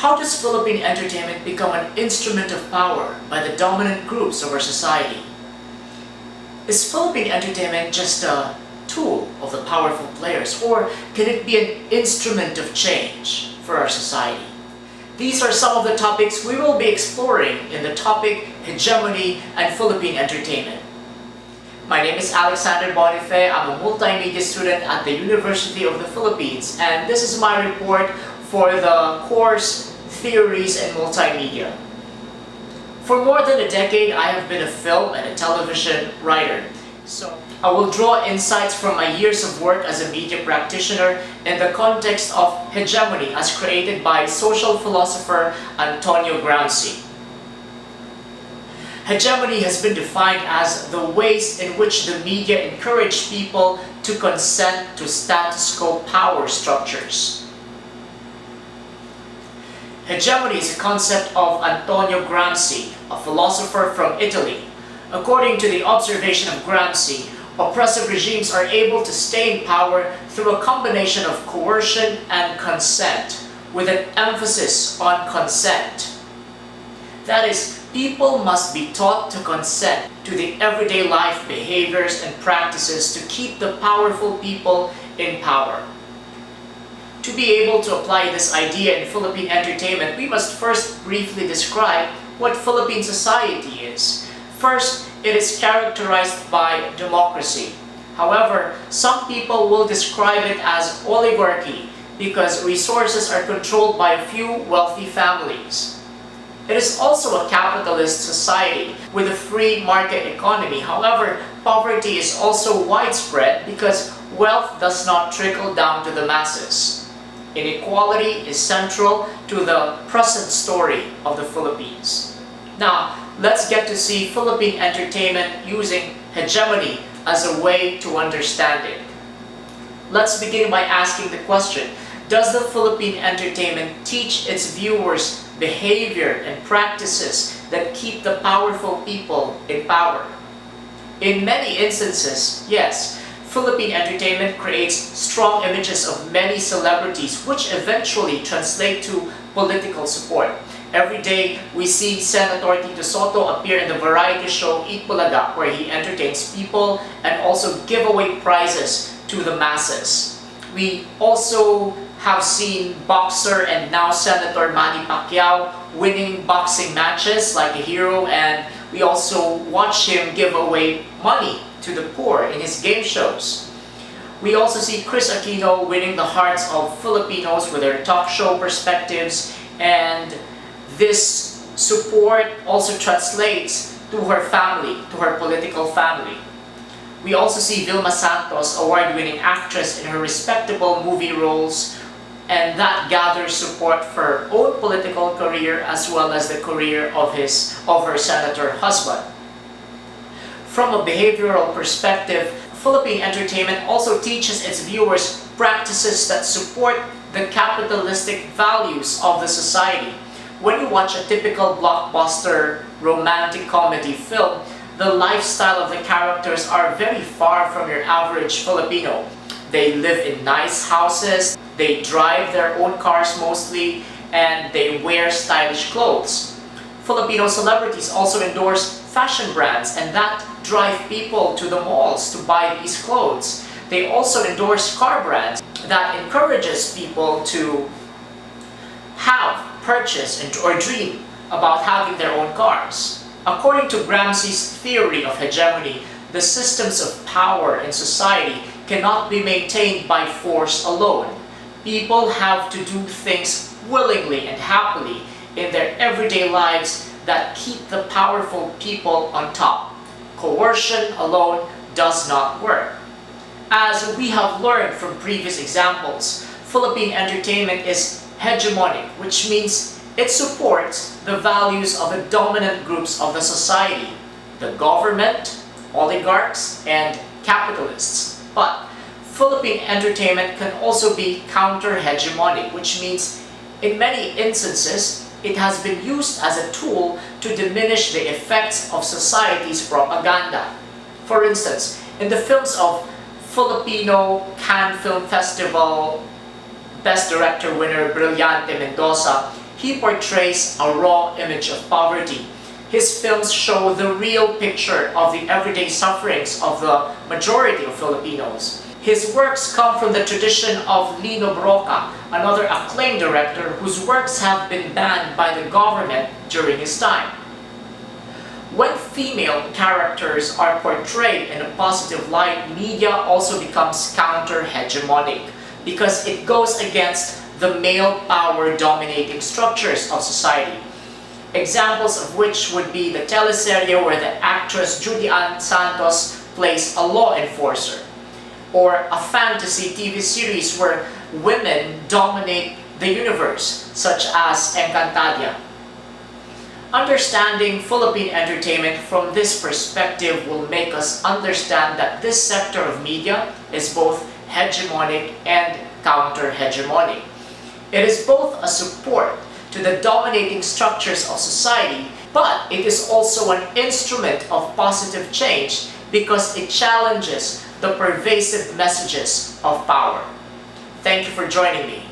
How does Philippine entertainment become an instrument of power by the dominant groups of our society? Is Philippine entertainment just a tool of the powerful players, or can it be an instrument of change for our society? These are some of the topics we will be exploring in the topic Hegemony and Philippine Entertainment. My name is Alexander Bonife. I'm a multimedia student at the University of the Philippines, and this is my report for the course Theories in Multimedia. For more than a decade, I have been a film and a television writer. So I will draw insights from my years of work as a media practitioner in the context of hegemony as created by social philosopher Antonio Gramsci. Hegemony has been defined as the ways in which the media encourage people to consent to status quo power structures. Hegemony is a concept of Antonio Gramsci, a philosopher from Italy. According to the observation of Gramsci, oppressive regimes are able to stay in power through a combination of coercion and consent, with an emphasis on consent. That is, people must be taught to consent to the everyday life behaviors and practices to keep the powerful people in power. To be able to apply this idea in Philippine entertainment, we must first briefly describe what Philippine society is. First, it is characterized by democracy. However, some people will describe it as oligarchy because resources are controlled by a few wealthy families. It is also a capitalist society with a free market economy. However, poverty is also widespread because wealth does not trickle down to the masses. Inequality is central to the present story of the Philippines. Now, let's get to see Philippine entertainment using hegemony as a way to understand it. Let's begin by asking the question, does the Philippine entertainment teach its viewers behavior and practices that keep the powerful people in power? In many instances, yes. Philippine entertainment creates strong images of many celebrities which eventually translate to political support. Every day, we see Senator Tito Soto appear in the variety show Eat Bulaga, where he entertains people and also give away prizes to the masses. We also have seen boxer and now Senator Manny Pacquiao winning boxing matches like a hero, and we also watch him give away money to the poor in his game shows. We also see Chris Aquino winning the hearts of Filipinos with their talk show perspectives, and this support also translates to her family, to her political family. We also see Vilma Santos, award-winning actress in her respectable movie roles, and that gathers support for her own political career as well as the career of her senator husband. From a behavioral perspective, Philippine entertainment also teaches its viewers practices that support the capitalistic values of the society. When you watch a typical blockbuster romantic comedy film, the lifestyle of the characters are very far from your average Filipino. They live in nice houses, they drive their own cars mostly, and they wear stylish clothes. Filipino celebrities also endorse fashion brands, and that drive people to the malls to buy these clothes. They also endorse car brands that encourages people to purchase or dream about having their own cars. According to Gramsci's theory of hegemony, the systems of power in society cannot be maintained by force alone. People have to do things willingly and happily in their everyday lives that keep the powerful people on top. Coercion alone does not work. As we have learned from previous examples, Philippine entertainment is hegemonic, which means it supports the values of the dominant groups of the society, the government, oligarchs, and capitalists. But Philippine entertainment can also be counter-hegemonic, which means in many instances, it has been used as a tool to diminish the effects of society's propaganda. For instance, in the films of Filipino Cannes Film Festival Best Director winner Brillante Mendoza, he he portrays a raw image of poverty. His films show the real picture of the everyday sufferings of the majority of Filipinos. His works come from the tradition of Lino Broca, another acclaimed director whose works have been banned by the government during his time. When female characters are portrayed in a positive light, media also becomes counter-hegemonic because it goes against the male power dominating structures of society. Examples of which would be the teleserye where the actress Judy Ann Santos plays a law enforcer, or a fantasy TV series where women dominate the universe, such as Encantadia. Understanding Philippine entertainment from this perspective will make us understand that this sector of media is both hegemonic and counter-hegemonic. It is both a support to the dominating structures of society, but it is also an instrument of positive change because it challenges the pervasive messages of power. Thank you for joining me.